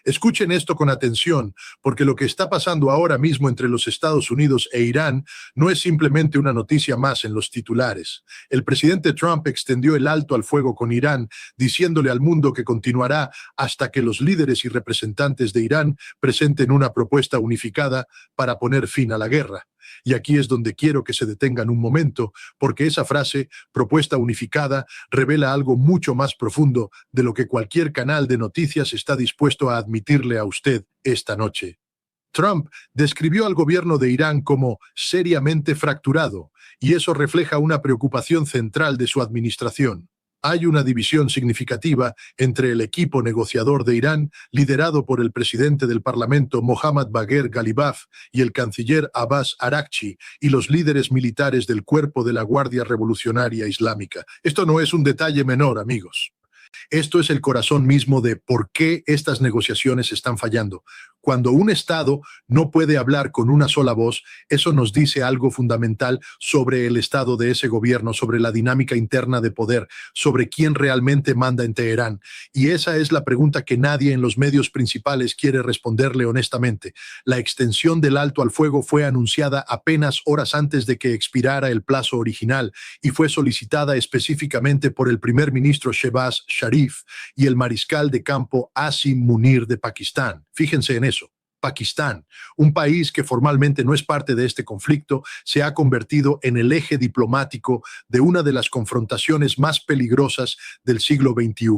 Escuchen esto con atención, porque lo que está pasando ahora mismo entre los Estados Unidos e Irán no es simplemente una noticia más en los titulares. El presidente Trump extendió el alto al fuego con Irán, diciéndole al mundo que continuará hasta que los líderes y representantes de Irán presenten una propuesta unificada para poner fin a la guerra. Y aquí es donde quiero que se detengan un momento, porque esa frase, propuesta unificada, revela algo mucho más profundo de lo que cualquier canal de noticias está dispuesto a admitirle a usted esta noche. Trump describió al gobierno de Irán como seriamente fracturado, y eso refleja una preocupación central de su administración. Hay una división significativa entre el equipo negociador de Irán, liderado por el presidente del Parlamento Mohammad Bagher Ghalibaf y el canciller Abbas Araghchi, y los líderes militares del cuerpo de la Guardia Revolucionaria Islámica. Esto no es un detalle menor, amigos. Esto es el corazón mismo de por qué estas negociaciones están fallando. Cuando un Estado no puede hablar con una sola voz, eso nos dice algo fundamental sobre el estado de ese gobierno, sobre la dinámica interna de poder, sobre quién realmente manda en Teherán. Y esa es la pregunta que nadie en los medios principales quiere responderle honestamente. La extensión del alto al fuego fue anunciada apenas horas antes de que expirara el plazo original y fue solicitada específicamente por el primer ministro Shehbaz Sharif y el mariscal de campo Asim Munir de Pakistán. Fíjense en eso. Pakistán, un país que formalmente no es parte de este conflicto, se ha convertido en el eje diplomático de una de las confrontaciones más peligrosas del siglo XXI.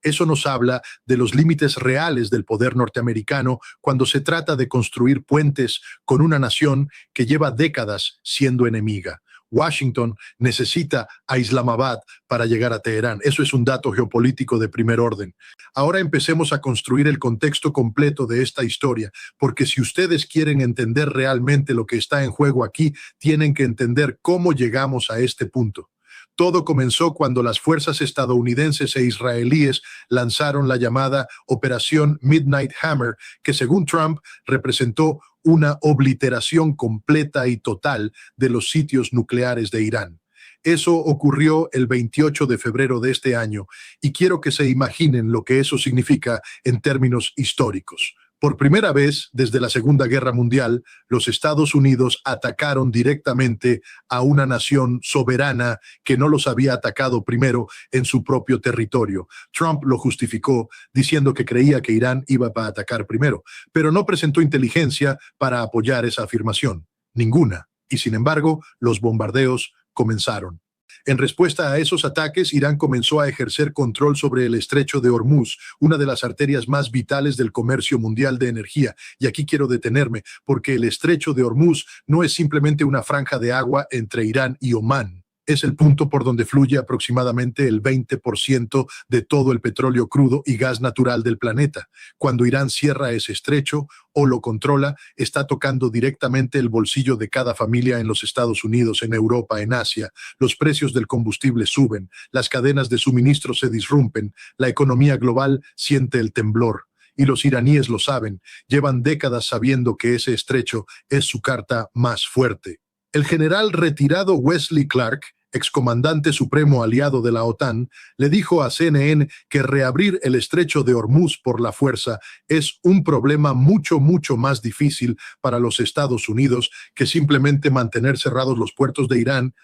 Eso nos habla de los límites reales del poder norteamericano cuando se trata de construir puentes con una nación que lleva décadas siendo enemiga. Washington necesita a Islamabad para llegar a Teherán. Eso es un dato geopolítico de primer orden. Ahora empecemos a construir el contexto completo de esta historia, porque si ustedes quieren entender realmente lo que está en juego aquí, tienen que entender cómo llegamos a este punto. Todo comenzó cuando las fuerzas estadounidenses e israelíes lanzaron la llamada Operación Midnight Hammer, que según Trump representó una obliteración completa y total de los sitios nucleares de Irán. Eso ocurrió el 28 de febrero de este año y quiero que se imaginen lo que eso significa en términos históricos. Por primera vez desde la Segunda Guerra Mundial, los Estados Unidos atacaron directamente a una nación soberana que no los había atacado primero en su propio territorio. Trump lo justificó diciendo que creía que Irán iba a atacar primero, pero no presentó inteligencia para apoyar esa afirmación. Ninguna. Y sin embargo, los bombardeos comenzaron. En respuesta a esos ataques, Irán comenzó a ejercer control sobre el estrecho de Hormuz, una de las arterias más vitales del comercio mundial de energía. Y aquí quiero detenerme, porque el estrecho de Hormuz no es simplemente una franja de agua entre Irán y Omán. Es el punto por donde fluye aproximadamente el 20% de todo el petróleo crudo y gas natural del planeta. Cuando Irán cierra ese estrecho o lo controla, está tocando directamente el bolsillo de cada familia en los Estados Unidos, en Europa, en Asia. Los precios del combustible suben, las cadenas de suministro se disrumpen, la economía global siente el temblor. Y los iraníes lo saben, llevan décadas sabiendo que ese estrecho es su carta más fuerte. El general retirado Wesley Clark, excomandante supremo aliado de la OTAN, le dijo a CNN que reabrir el estrecho de Hormuz por la fuerza es un problema mucho más difícil para los Estados Unidos que simplemente mantener cerrados los puertos de Irán.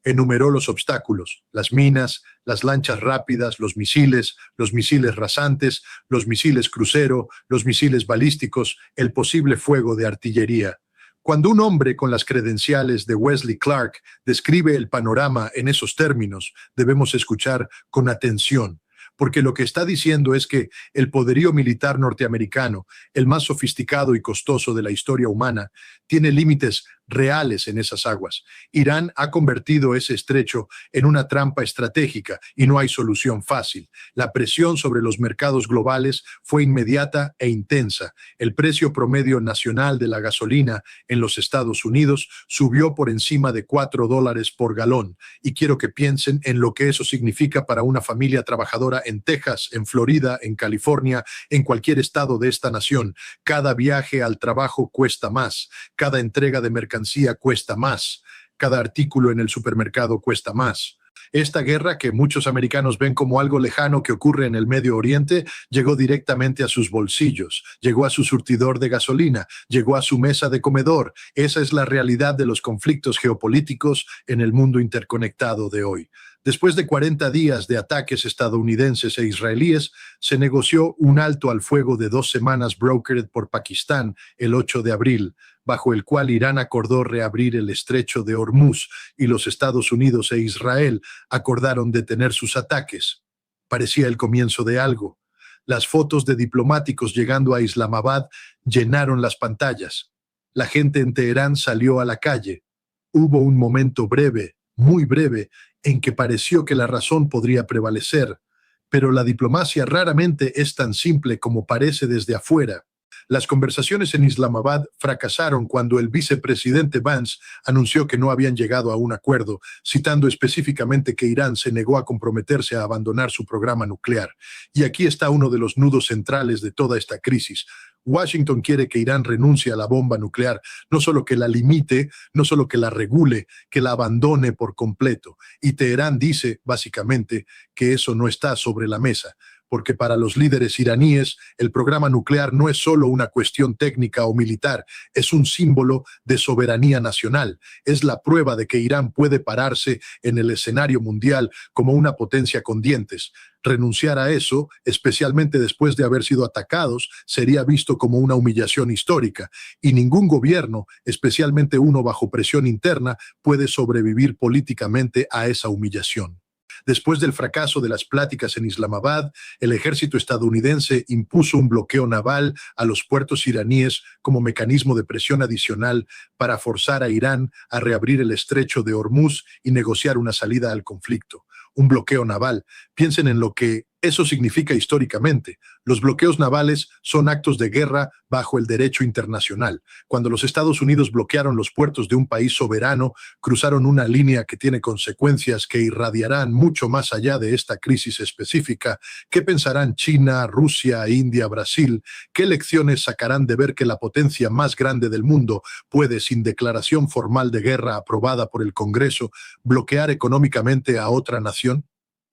Enumeró los obstáculos: las minas, las lanchas rápidas, los misiles rasantes, los misiles crucero, los misiles balísticos, el posible fuego de artillería. Cuando un hombre con las credenciales de Wesley Clark describe el panorama en esos términos, debemos escuchar con atención, porque lo que está diciendo es que el poderío militar norteamericano, el más sofisticado y costoso de la historia humana, tiene límites reales en esas aguas. Irán ha convertido ese estrecho en una trampa estratégica y no hay solución fácil. La presión sobre los mercados globales fue inmediata e intensa. El precio promedio nacional de la gasolina en los Estados Unidos subió por encima de $4 por galón. Y quiero que piensen en lo que eso significa para una familia trabajadora en Texas, en Florida, en California, en cualquier estado de esta nación. Cada viaje al trabajo cuesta más. Cada entrega de mercancía cuesta más. Cada artículo en el supermercado cuesta más. Esta guerra, que muchos americanos ven como algo lejano que ocurre en el Medio Oriente, llegó directamente a sus bolsillos, llegó a su surtidor de gasolina, llegó a su mesa de comedor. Esa es la realidad de los conflictos geopolíticos en el mundo interconectado de hoy. Después de 40 días de ataques estadounidenses e israelíes, se negoció un alto al fuego de 2 semanas brokered por Pakistán el 8 de abril, bajo el cual Irán acordó reabrir el estrecho de Hormuz y los Estados Unidos e Israel acordaron detener sus ataques. Parecía el comienzo de algo. Las fotos de diplomáticos llegando a Islamabad llenaron las pantallas. La gente en Teherán salió a la calle. Hubo un momento breve, muy breve, en que pareció que la razón podría prevalecer, pero la diplomacia raramente es tan simple como parece desde afuera. Las conversaciones en Islamabad fracasaron cuando el vicepresidente Vance anunció que no habían llegado a un acuerdo, citando específicamente que Irán se negó a comprometerse a abandonar su programa nuclear. Y aquí está uno de los nudos centrales de toda esta crisis. Washington quiere que Irán renuncie a la bomba nuclear, no solo que la limite, no solo que la regule, que la abandone por completo. Y Teherán dice, básicamente, que eso no está sobre la mesa, porque para los líderes iraníes el programa nuclear no es solo una cuestión técnica o militar, es un símbolo de soberanía nacional, es la prueba de que Irán puede pararse en el escenario mundial como una potencia con dientes. Renunciar a eso, especialmente después de haber sido atacados, sería visto como una humillación histórica, y ningún gobierno, especialmente uno bajo presión interna, puede sobrevivir políticamente a esa humillación. Después del fracaso de las pláticas en Islamabad, el ejército estadounidense impuso un bloqueo naval a los puertos iraníes como mecanismo de presión adicional para forzar a Irán a reabrir el estrecho de Hormuz y negociar una salida al conflicto. Un bloqueo naval. Piensen en lo que eso significa históricamente. Los bloqueos navales son actos de guerra bajo el derecho internacional. Cuando los Estados Unidos bloquearon los puertos de un país soberano, cruzaron una línea que tiene consecuencias que irradiarán mucho más allá de esta crisis específica. ¿Qué pensarán China, Rusia, India, Brasil? ¿Qué lecciones sacarán de ver que la potencia más grande del mundo puede, sin declaración formal de guerra aprobada por el Congreso, bloquear económicamente a otra nación?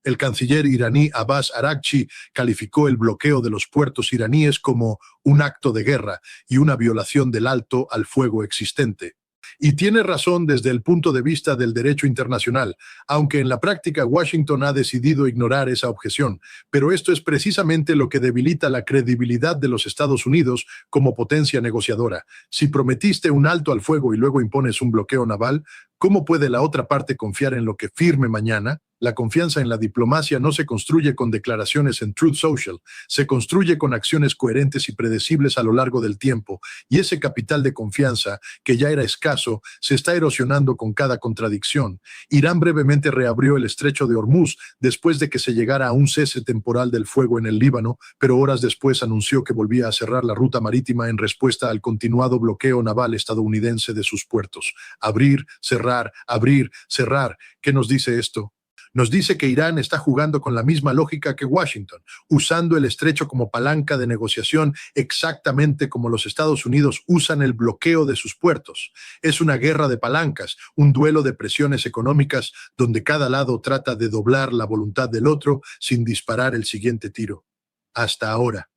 El canciller iraní Abbas Araghchi calificó el bloqueo de los puertos iraníes como un acto de guerra y una violación del alto al fuego existente. Y tiene razón desde el punto de vista del derecho internacional, aunque en la práctica Washington ha decidido ignorar esa objeción. Pero esto es precisamente lo que debilita la credibilidad de los Estados Unidos como potencia negociadora. Si prometiste un alto al fuego y luego impones un bloqueo naval, ¿cómo puede la otra parte confiar en lo que firme mañana? La confianza en la diplomacia no se construye con declaraciones en Truth Social, se construye con acciones coherentes y predecibles a lo largo del tiempo, y ese capital de confianza, que ya era escaso, se está erosionando con cada contradicción. Irán brevemente reabrió el estrecho de Hormuz después de que se llegara a un cese temporal del fuego en el Líbano, pero horas después anunció que volvía a cerrar la ruta marítima en respuesta al continuado bloqueo naval estadounidense de sus puertos. Abrir, cerrar, abrir, cerrar. ¿Qué nos dice esto? Nos dice que Irán está jugando con la misma lógica que Washington, usando el estrecho como palanca de negociación exactamente como los Estados Unidos usan el bloqueo de sus puertos. Es una guerra de palancas, un duelo de presiones económicas donde cada lado trata de doblar la voluntad del otro sin disparar el siguiente tiro. Hasta ahora.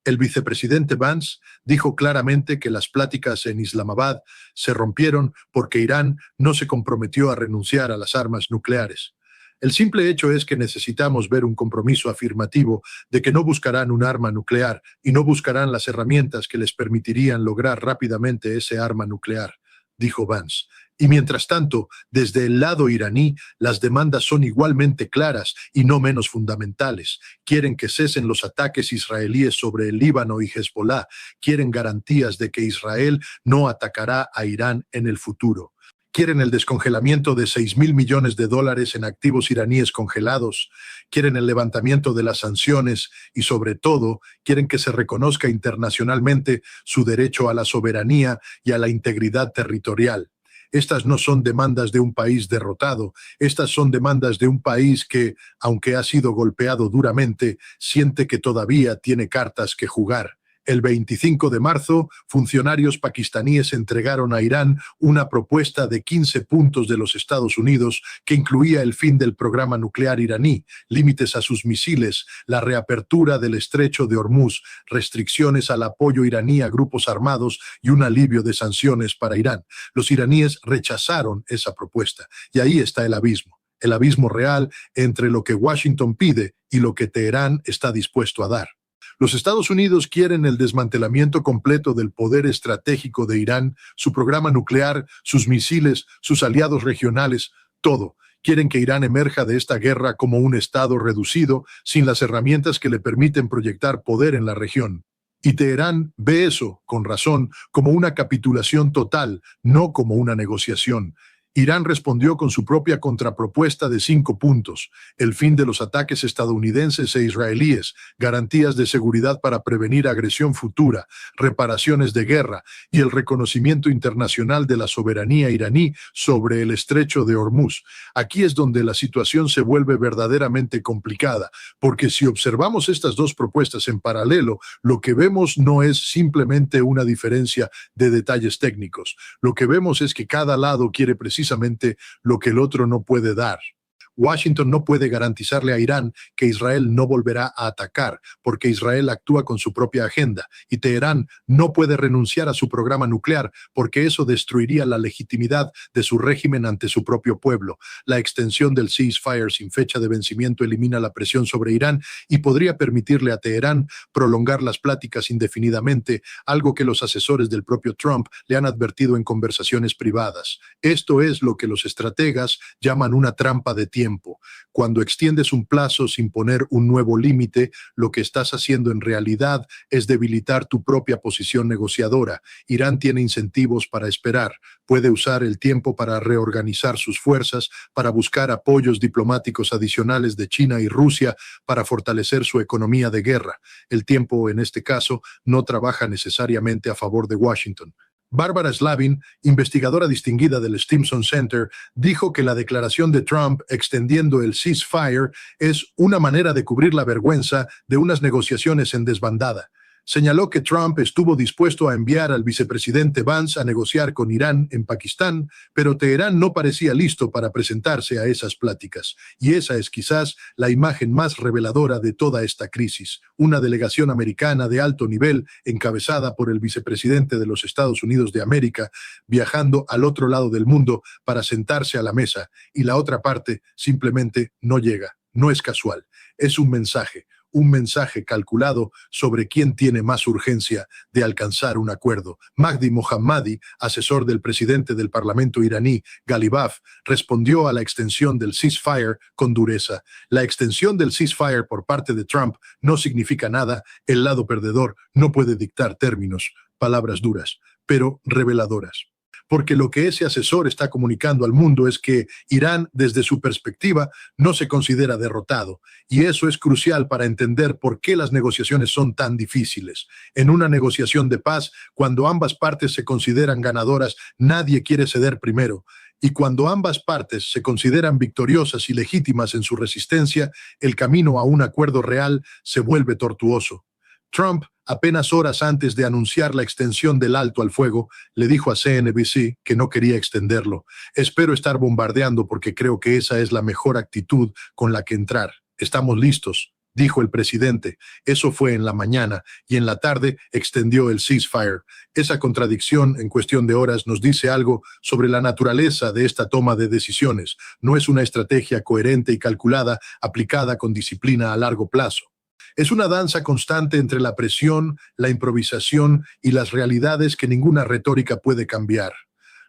El vicepresidente Vance dijo claramente que las pláticas en Islamabad se rompieron porque Irán no se comprometió a renunciar a las armas nucleares. El simple hecho es que necesitamos ver un compromiso afirmativo de que no buscarán un arma nuclear y no buscarán las herramientas que les permitirían lograr rápidamente ese arma nuclear, dijo Vance. Y mientras tanto, desde el lado iraní, las demandas son igualmente claras y no menos fundamentales. Quieren que cesen los ataques israelíes sobre el Líbano y Hezbollah. Quieren garantías de que Israel no atacará a Irán en el futuro. Quieren el descongelamiento de $6.000 millones en activos iraníes congelados, quieren el levantamiento de las sanciones y, sobre todo, quieren que se reconozca internacionalmente su derecho a la soberanía y a la integridad territorial. Estas no son demandas de un país derrotado, estas son demandas de un país que, aunque ha sido golpeado duramente, siente que todavía tiene cartas que jugar. El 25 de marzo, funcionarios pakistaníes entregaron a Irán una propuesta de 15 puntos de los Estados Unidos que incluía el fin del programa nuclear iraní, límites a sus misiles, la reapertura del estrecho de Hormuz, restricciones al apoyo iraní a grupos armados y un alivio de sanciones para Irán. Los iraníes rechazaron esa propuesta y ahí está el abismo real entre lo que Washington pide y lo que Teherán está dispuesto a dar. Los Estados Unidos quieren el desmantelamiento completo del poder estratégico de Irán, su programa nuclear, sus misiles, sus aliados regionales, todo. Quieren que Irán emerja de esta guerra como un estado reducido, sin las herramientas que le permiten proyectar poder en la región. Y Teherán ve eso, con razón, como una capitulación total, no como una negociación. Irán respondió con su propia contrapropuesta de 5 puntos: el fin de los ataques estadounidenses e israelíes, garantías de seguridad para prevenir agresión futura, reparaciones de guerra y el reconocimiento internacional de la soberanía iraní sobre el estrecho de Hormuz. Aquí es donde la situación se vuelve verdaderamente complicada, porque si observamos estas dos propuestas en paralelo, lo que vemos no es simplemente una diferencia de detalles técnicos. Lo que vemos es que cada lado quiere precisamente lo que el otro no puede dar. Washington no puede garantizarle a Irán que Israel no volverá a atacar, porque Israel actúa con su propia agenda, y Teherán no puede renunciar a su programa nuclear, porque eso destruiría la legitimidad de su régimen ante su propio pueblo. La extensión del ceasefire sin fecha de vencimiento elimina la presión sobre Irán y podría permitirle a Teherán prolongar las pláticas indefinidamente, algo que los asesores del propio Trump le han advertido en conversaciones privadas. Esto es lo que los estrategas llaman una trampa de tiempo. Cuando extiendes un plazo sin poner un nuevo límite, lo que estás haciendo en realidad es debilitar tu propia posición negociadora. Irán tiene incentivos para esperar. Puede usar el tiempo para reorganizar sus fuerzas, para buscar apoyos diplomáticos adicionales de China y Rusia, para fortalecer su economía de guerra. El tiempo, en este caso, no trabaja necesariamente a favor de Washington. Barbara Slavin, investigadora distinguida del Stimson Center, dijo que la declaración de Trump extendiendo el ceasefire es una manera de cubrir la vergüenza de unas negociaciones en desbandada. Señaló que Trump estuvo dispuesto a enviar al vicepresidente Vance a negociar con Irán en Pakistán, pero Teherán no parecía listo para presentarse a esas pláticas. Y esa es quizás la imagen más reveladora de toda esta crisis. Una delegación americana de alto nivel, encabezada por el vicepresidente de los Estados Unidos de América, viajando al otro lado del mundo para sentarse a la mesa, y la otra parte simplemente no llega. No es casual, es un mensaje calculado sobre quién tiene más urgencia de alcanzar un acuerdo. Mahdi Mohammadi, asesor del presidente del Parlamento iraní, Ghalibaf, respondió a la extensión del ceasefire con dureza. La extensión del ceasefire por parte de Trump no significa nada, el lado perdedor no puede dictar términos. Palabras duras, pero reveladoras. Porque lo que ese asesor está comunicando al mundo es que Irán, desde su perspectiva, no se considera derrotado. Y eso es crucial para entender por qué las negociaciones son tan difíciles. En una negociación de paz, cuando ambas partes se consideran ganadoras, nadie quiere ceder primero. Y cuando ambas partes se consideran victoriosas y legítimas en su resistencia, el camino a un acuerdo real se vuelve tortuoso. Trump, apenas horas antes de anunciar la extensión del alto al fuego, le dijo a CNBC que no quería extenderlo. Espero estar bombardeando porque creo que esa es la mejor actitud con la que entrar. Estamos listos, dijo el presidente. Eso fue en la mañana y en la tarde extendió el ceasefire. Esa contradicción en cuestión de horas nos dice algo sobre la naturaleza de esta toma de decisiones. No es una estrategia coherente y calculada aplicada con disciplina a largo plazo. Es una danza constante entre la presión, la improvisación y las realidades que ninguna retórica puede cambiar.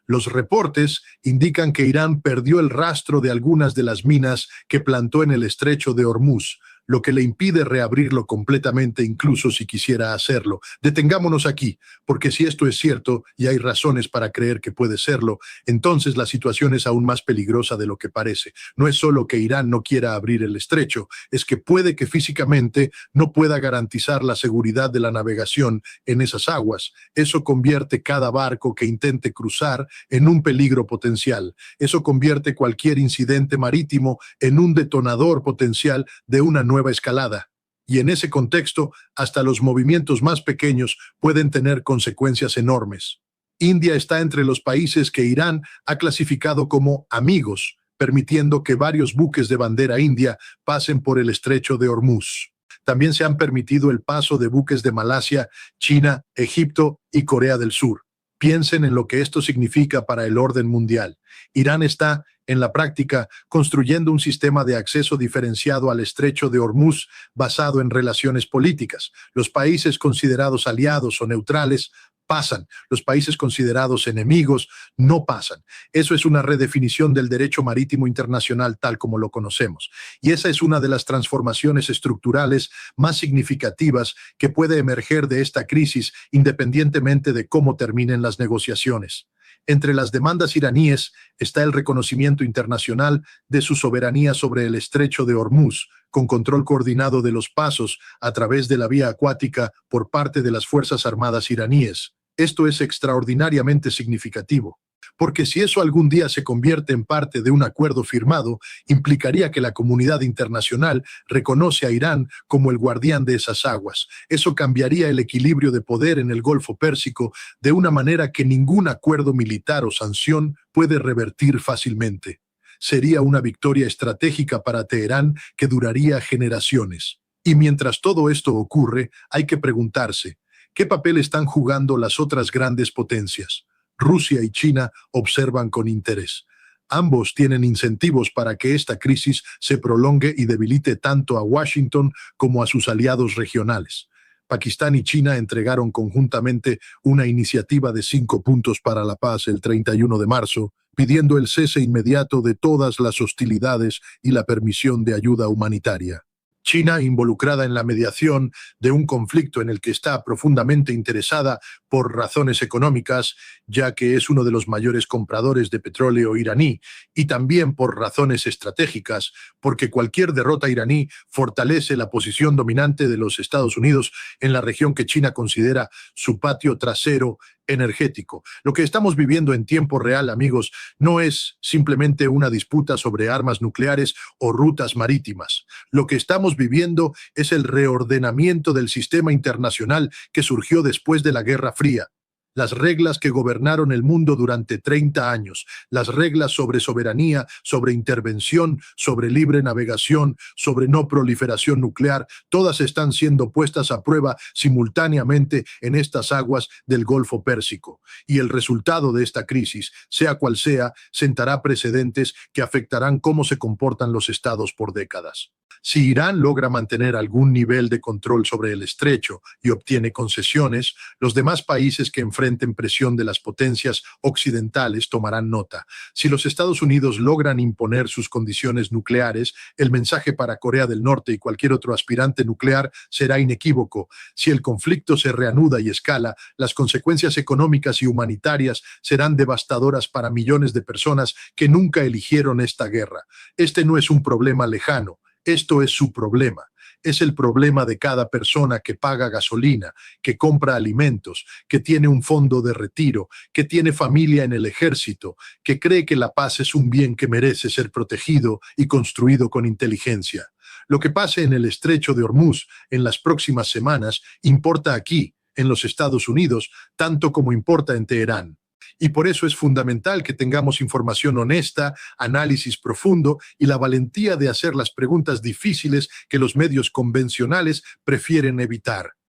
Los reportes indican que Irán perdió el rastro de algunas de las minas que plantó en el estrecho de Hormuz, lo que le impide reabrirlo completamente incluso si quisiera hacerlo. Detengámonos aquí, porque si esto es cierto y hay razones para creer que puede serlo, entonces la situación es aún más peligrosa de lo que parece. No es solo que Irán no quiera abrir el estrecho, es que puede que físicamente no pueda garantizar la seguridad de la navegación en esas aguas. Eso convierte cada barco que intente cruzar en un peligro potencial. Eso convierte cualquier incidente marítimo en un detonador potencial de una nueva escalada. Y en ese contexto, hasta los movimientos más pequeños pueden tener consecuencias enormes. India está entre los países que Irán ha clasificado como amigos, permitiendo que varios buques de bandera india pasen por el estrecho de Hormuz. También se han permitido el paso de buques de Malasia, China, Egipto y Corea del Sur. Piensen en lo que esto significa para el orden mundial. Irán está, en la práctica, construyendo un sistema de acceso diferenciado al estrecho de Hormuz basado en relaciones políticas. Los países considerados aliados o neutrales pasan. Los países considerados enemigos no pasan. Eso es una redefinición del derecho marítimo internacional tal como lo conocemos. Y esa es una de las transformaciones estructurales más significativas que puede emerger de esta crisis independientemente de cómo terminen las negociaciones. Entre las demandas iraníes está el reconocimiento internacional de su soberanía sobre el estrecho de Hormuz, con control coordinado de los pasos a través de la vía acuática por parte de las Fuerzas Armadas iraníes. Esto es extraordinariamente significativo, porque si eso algún día se convierte en parte de un acuerdo firmado, implicaría que la comunidad internacional reconoce a Irán como el guardián de esas aguas. Eso cambiaría el equilibrio de poder en el Golfo Pérsico de una manera que ningún acuerdo militar o sanción puede revertir fácilmente. Sería una victoria estratégica para Teherán que duraría generaciones. Y mientras todo esto ocurre, hay que preguntarse, ¿qué papel están jugando las otras grandes potencias? Rusia y China observan con interés. Ambos tienen incentivos para que esta crisis se prolongue y debilite tanto a Washington como a sus aliados regionales. Pakistán y China entregaron conjuntamente una iniciativa de 5 puntos para la paz el 31 de marzo, pidiendo el cese inmediato de todas las hostilidades y la permisión de ayuda humanitaria. China, involucrada en la mediación de un conflicto en el que está profundamente interesada por razones económicas, ya que es uno de los mayores compradores de petróleo iraní, y también por razones estratégicas, porque cualquier derrota iraní fortalece la posición dominante de los Estados Unidos en la región que China considera su patio trasero energético. Lo que estamos viviendo en tiempo real, amigos, no es simplemente una disputa sobre armas nucleares o rutas marítimas. Lo que estamos viviendo es el reordenamiento del sistema internacional que surgió después de la Guerra Fría. Las reglas que gobernaron el mundo durante 30 años, las reglas sobre soberanía, sobre intervención, sobre libre navegación, sobre no proliferación nuclear, todas están siendo puestas a prueba simultáneamente en estas aguas del Golfo Pérsico. Y el resultado de esta crisis, sea cual sea, sentará precedentes que afectarán cómo se comportan los estados por décadas. Si Irán logra mantener algún nivel de control sobre el estrecho y obtiene concesiones, los demás países que enfrenten presión de las potencias occidentales tomarán nota. Si los Estados Unidos logran imponer sus condiciones nucleares, el mensaje para Corea del Norte y cualquier otro aspirante nuclear será inequívoco. Si el conflicto se reanuda y escala, las consecuencias económicas y humanitarias serán devastadoras para millones de personas que nunca eligieron esta guerra. Este no es un problema lejano. Esto es su problema. Es el problema de cada persona que paga gasolina, que compra alimentos, que tiene un fondo de retiro, que tiene familia en el ejército, que cree que la paz es un bien que merece ser protegido y construido con inteligencia. Lo que pase en el estrecho de Hormuz en las próximas semanas importa aquí, en los Estados Unidos, tanto como importa en Teherán. Y por eso es fundamental que tengamos información honesta, análisis profundo y la valentía de hacer las preguntas difíciles que los medios convencionales prefieren evitar.